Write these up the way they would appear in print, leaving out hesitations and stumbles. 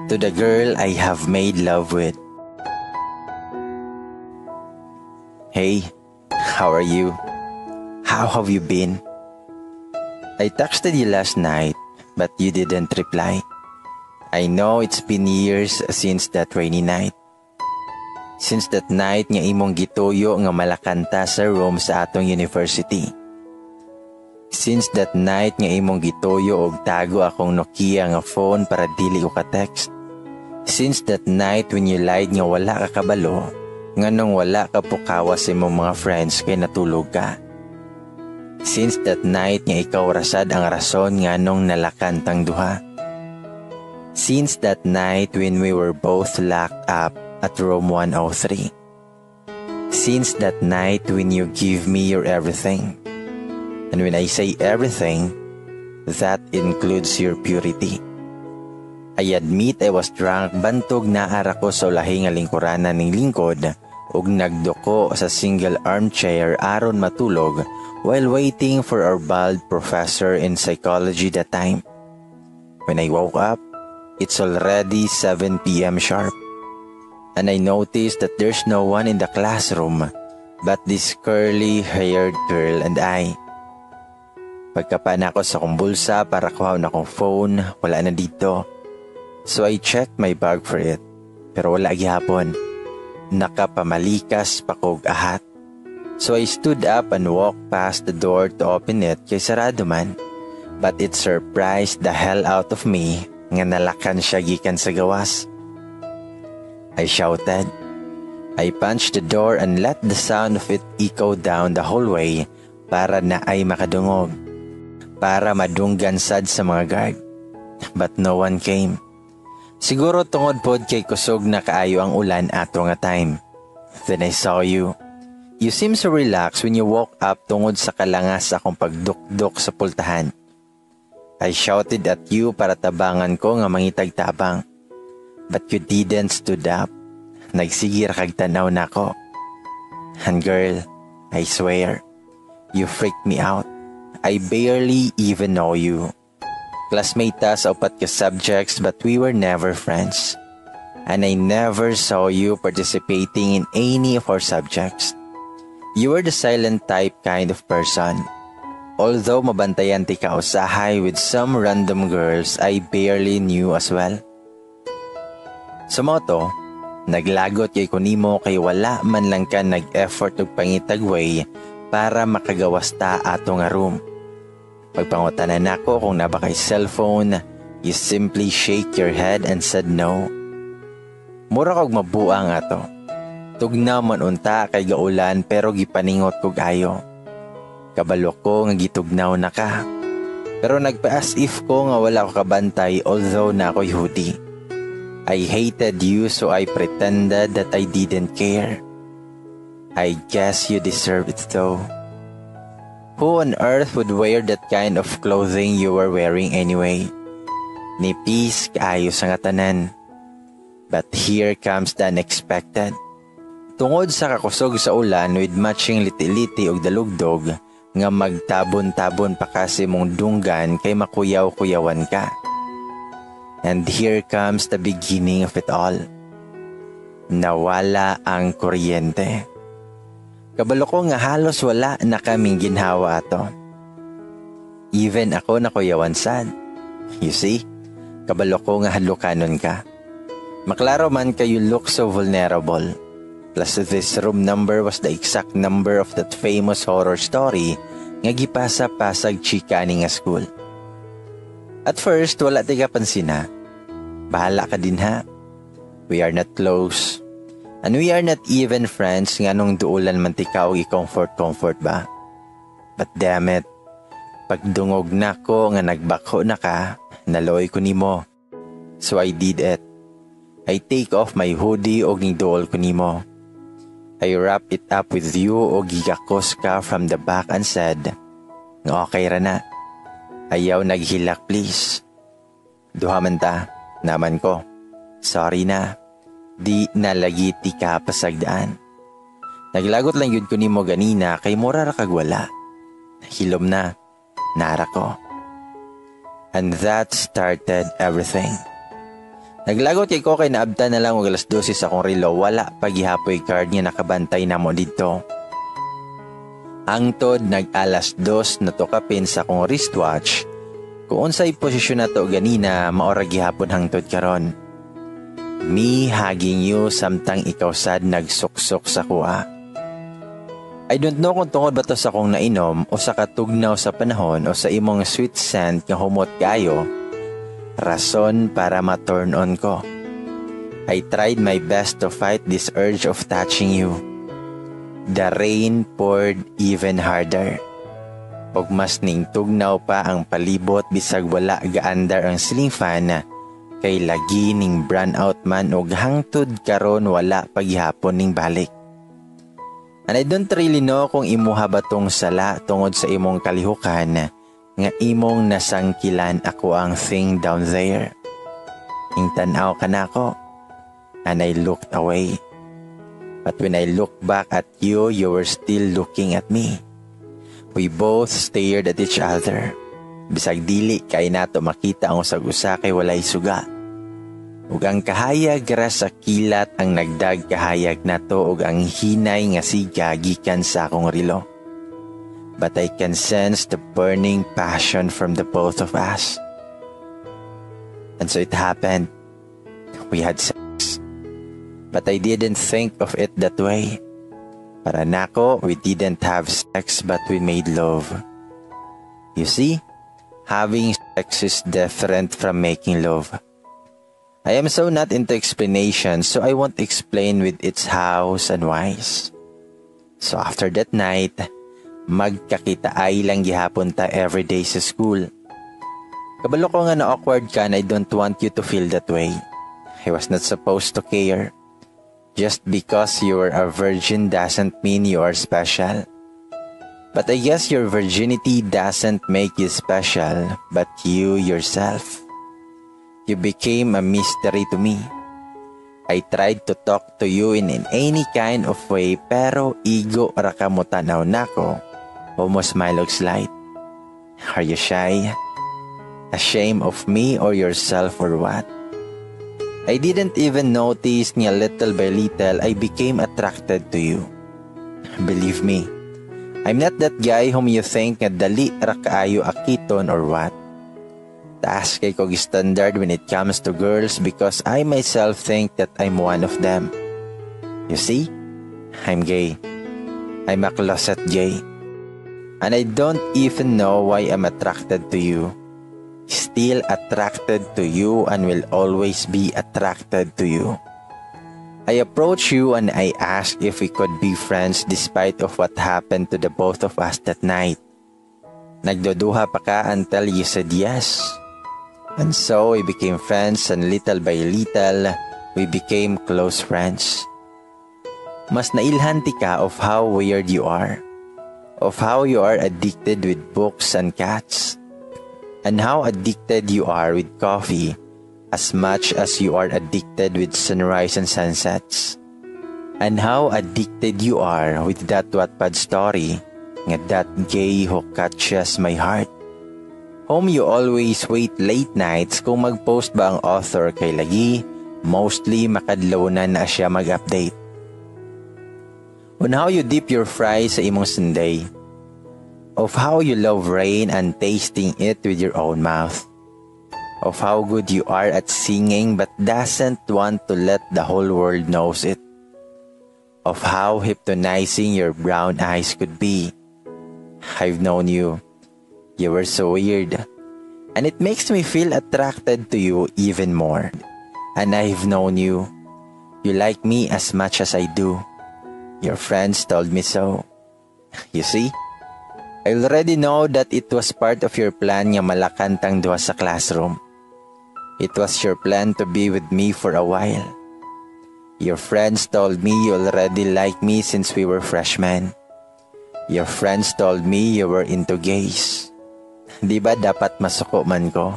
To the girl I have made love with. Hey, how are you? How have you been? I texted you last night, but you didn't reply. I know it's been years since that rainy night. Since that night nga imong gituyo nga malakanta sa room sa atong university. Since that night nga imong gituyo og tago akong Nokia nga phone para dili ko ka-text. Since that night when you lied nga wala ka kabalo, nga nung wala ka pukawas sa imong mga friends kay natulog ka. Since that night nga ikaw rasad ang rason nga nung nalakantang duha. Since that night when we were both locked up at room 103. Since that night when you give me your everything. And when I say everything, that includes your purity. I admit I was drunk, bantog na ara ko sa lahi nga lingkuranan ning lingkod ug nagduko sa single armchair aron matulog while waiting for our bald professor in psychology that time. When I woke up, it's already 7 p.m. sharp. And I noticed that there's no one in the classroom but this curly-haired girl and I. Pagkapan ako sa kong bulsa para kuha na akong phone, wala na dito. So I checked my bag for it, pero wala gihapon. Nakapamalikas pa kog ahat. So I stood up and walked past the door to open it kay sarado man. But it surprised the hell out of me nga nalakan siya gikan sa gawas. I shouted. I punched the door and let the sound of it echo down the hallway para na ay makadungog. Para madunggan sad sa mga guard. But no one came. Siguro tungod pod kay kusog na kaayo ang ulan ato nga time. Then I saw you. You seem so relaxed when you woke up tungod sa kalangas akong pagdukdok sa pultahan. I shouted at you para tabangan ko nga mangitag tabang. But you didn't stood up. Nagsigir kag tanaw nako. And girl, I swear, you freaked me out. I barely even know you. Classmate ta sa upat ka subjects but we were never friends. And I never saw you participating in any of our subjects. You were the silent type kind of person. Although mabantayan ti ka usahay with some random girls I barely knew as well. Sa moto, naglagot kay kunimo kay wala man lang ka nag-effort og pangitagway para makagawas ta ato nga room. Pagpangutanan nako kung naba kay cellphone, you simply shake your head and said no. Mura kog mabuang ato. Tugnaw man unta kay gaulan pero gipaningot kog ayo. Kabalo ko nga gitugnaw na ka. Pero nagpa-as if ko nga wala ko kabantay although na ako'y hoodie. I hated you so I pretended that I didn't care. I guess you deserve it though. Who on earth would wear that kind of clothing you were wearing anyway? Nipis kaayo sa nga tanan. But here comes the unexpected. Tungod sa kakusog sa ulan with matching liti-liti og dalugdog, nga magtabon-tabon pa kasi mong dunggan kay makuyaw-kuyawan ka. And here comes the beginning of it all. Nawala ang kuryente. Kabalo ko nga halos wala na kaming ginhawa ato. Even ako nakuyawan sad. You see, kabalo ko nga hadlukanon ka. Maklaro man kayo look so vulnerable. Plus this room number was the exact number of that famous horror story nga gipasa-pasag chika ni nga school. At first, wala tayo kapansin ha. Bahala ka din ha. We are not close. And we are not even friends nga nung duulan man tikaw i-comfort ba. But damn it, pagdungog na ko nga nagbako na ka, naloy ko nimo. So I did it. I take off my hoodie o giduol ko nimo. I wrap it up with you o gigakos ka from the back and said, nga okay ra na. Ayaw naghilak please. Duha man ta, naman ko. Sorry na. Di nalagiti ka pasagdaan. Naglagot lang yun ko nimo ganina kay mura ra kag wala. Hilom na, nara ko. And that started everything. Naglagot kay ko kay naabta na lang og alas 12 sa akong relo, wala paghihapoy card nga nakabantay na mo dito. Hangtod nag-alas 2 na tukapin sa akong wristwatch, kung unsay posisyon na to ganina maora gihapon hangtod karon. Me hugging you samtang ikaw sad nagsuksok sa kuha. I don't know kung tungod ba to sa akong nainom o sa katugnaw sa panahon o sa imong sweet scent nga humot kayo, rason para ma-turn on ko. I tried my best to fight this urge of touching you. The rain poured even harder. Og mas ning tugnaw pa ang palibot bisag wala gaandar ang ceiling fan kay lagi ning brownout man og hangtod karon wala paghihapon ning balik. And I don't really know kung imuha ba tong sala tungod sa imong kalihukan nga imong nasangkilan ako ang thing down there. Ing tanaw ka na ako and I looked away. But when I looked back at you, you were still looking at me. We both stared at each other. Bisag dili kay nato makita ang usag-usa kay walay suga. Ug ang kahayag ra sa kilat ang nagdag kahayag nato ug ang hinay nga siga gikan sa akong relo. But I can sense the burning passion from the both of us. And so it happened. We had sex. But I didn't think of it that way. Para nako, we didn't have sex but we made love. You see, having sex is different from making love. I am so not into explanation, so I won't explain with its hows and whys. So after that night, magkakita ay lang gihapon ta everyday sa school. Kabalo ko nga na awkward ka and I don't want you to feel that way. I was not supposed to care. Just because you were a virgin doesn't mean you are special. But I guess your virginity doesn't make you special, but you yourself. You became a mystery to me. I tried to talk to you in any kind of way, pero igo ra ka mo tanaw nako. Almost smile og slight. Are you shy? Ashamed of me or yourself or what? I didn't even notice nga little by little I became attracted to you. Believe me, I'm not that guy whom you think nga dali ra kaayo akiton or what. Taas kay kog standard when it comes to girls because I myself think that I'm one of them. You see, I'm gay. I'm a closet gay. And I don't even know why I'm attracted to you. Still attracted to you and will always be attracted to you. I approached you and I asked if we could be friends despite of what happened to the both of us that night. Nagduduha pa ka until you said yes. And so we became friends and little by little, we became close friends. Mas nailhanti ka of how weird you are. Of how you are addicted with books and cats. And how addicted you are with coffee as much as you are addicted with sunrise and sunsets. And how addicted you are with that Wattpad story, nga that gay who catches my heart. Whom you always wait late nights kung mag-post ba ang author kay lagi, mostly makadlaw na siya mag-update. On how you dip your fries sa imong sundae. Of how you love rain and tasting it with your own mouth. Of how good you are at singing but doesn't want to let the whole world knows it. Of how hypnotizing your brown eyes could be. I've known you. You were so weird. And it makes me feel attracted to you even more. And I've known you. You like me as much as I do. Your friends told me so. You see? I already know that it was part of your plan nga malakantang duha sa classroom. It was your plan to be with me for a while. Your friends told me you already liked me since we were freshmen. Your friends told me you were into gays. Di ba dapat masuko man ko?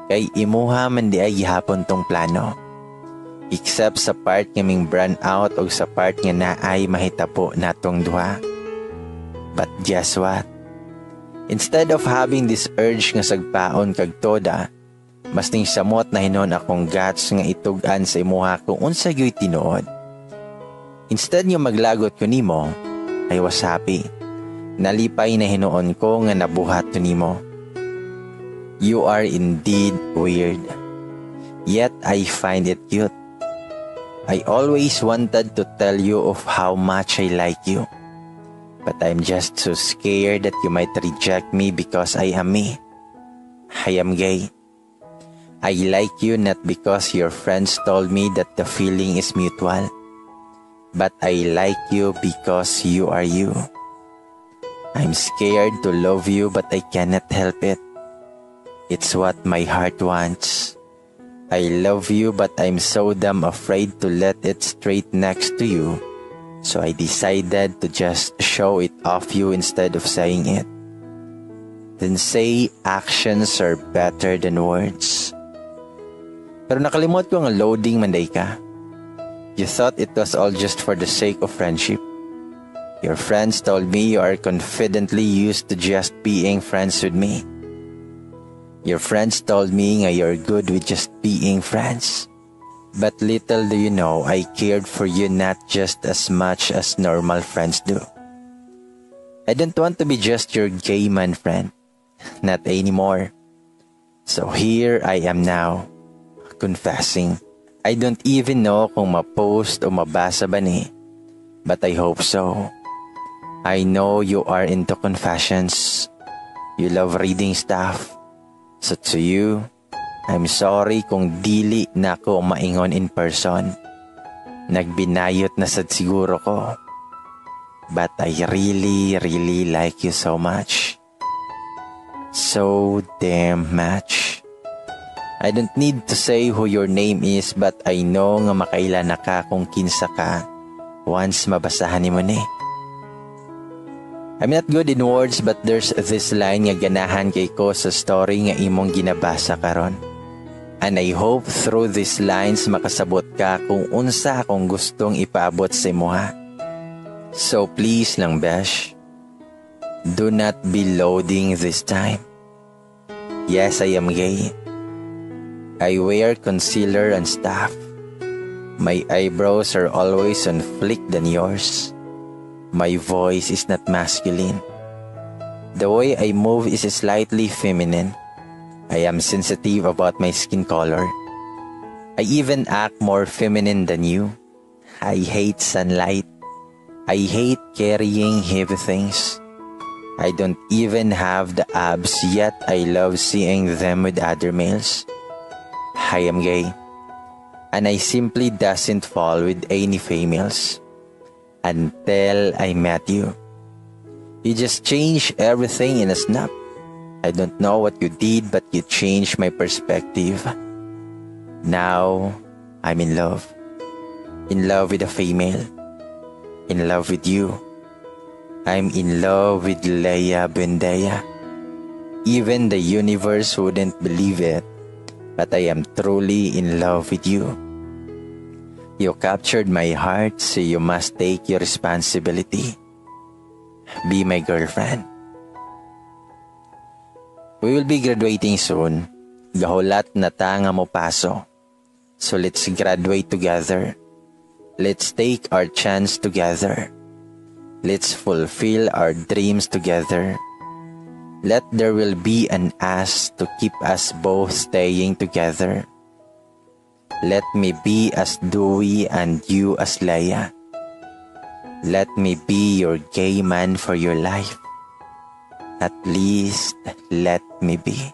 Kay imuha man di ay gihapon tong plano. Except sa part nga ming brand out o sa part nga naay mahitapo natong duha. But guess what? Instead of having this urge nga sagpaon kag toda, Mas ning samot na hinon akong guts nga itugan sa imuha kung unsa gyud tinuod. Instead nga maglagot ko nimo, I was happy. Nalipay na hinuon ko nga nabuhat ko nimo. You are indeed weird. Yet I find it cute. I always wanted to tell you of how much I like you. But I'm just so scared that you might reject me because I am me. I am gay. I like you not because your friends told me that the feeling is mutual. But I like you because you are you. I'm scared to love you but I cannot help it. It's what my heart wants. I love you but I'm so damn afraid to let it straight next to you. So I decided to just show it off you instead of saying it. Then say actions are better than words. Pero nakalimot ko nga loading manday ka. You thought it was all just for the sake of friendship. Your friends told me you are confidently used to just being friends with me. Your friends told me nga you're good with just being friends. But little do you know, I cared for you not just as much as normal friends do. I don't want to be just your gay man friend. Not anymore. So here I am now, confessing. I don't even know kung ma-post o mabasa ba ni, but I hope so. I know you are into confessions. You love reading stuff. So to you, I'm sorry kung dili na ako maingon in person. Nagbinayot na sad siguro ko. But I really, really like you so much. So damn much. I don't need to say who your name is but I know nga makaila na ka kung kinsa ka once mabasahan nimo ni. I'm not good in words but there's this line nga ganahan kay ko sa story nga imong ginabasa karon. And I hope through these lines makasabot ka kung unsa akong gustong ipaabot sa imuha. So please lang besh, do not be loading this time. Yes, I am gay. I wear concealer and stuff. My eyebrows are always on flick than yours. My voice is not masculine. The way I move is slightly feminine. I am sensitive about my skin color. I even act more feminine than you. I hate sunlight. I hate carrying heavy things. I don't even have the abs yet I love seeing them with other males. I am gay, and I simply doesn't fall with any females until I met you. You just changed everything in a snap. I don't know what you did, but you changed my perspective. Now, I'm in love. In love with a female. In love with you. I'm in love with Leia Bendaya. Even the universe wouldn't believe it. But I am truly in love with you. You captured my heart, so you must take your responsibility. Be my girlfriend. We will be graduating soon. Gahulat na ta nga mo paso. So let's graduate together. Let's take our chance together. Let's fulfill our dreams together. Let there will be an us to keep us both staying together. Let me be as Dewey and you as Leia. Let me be your gay man for your life. At least let me be.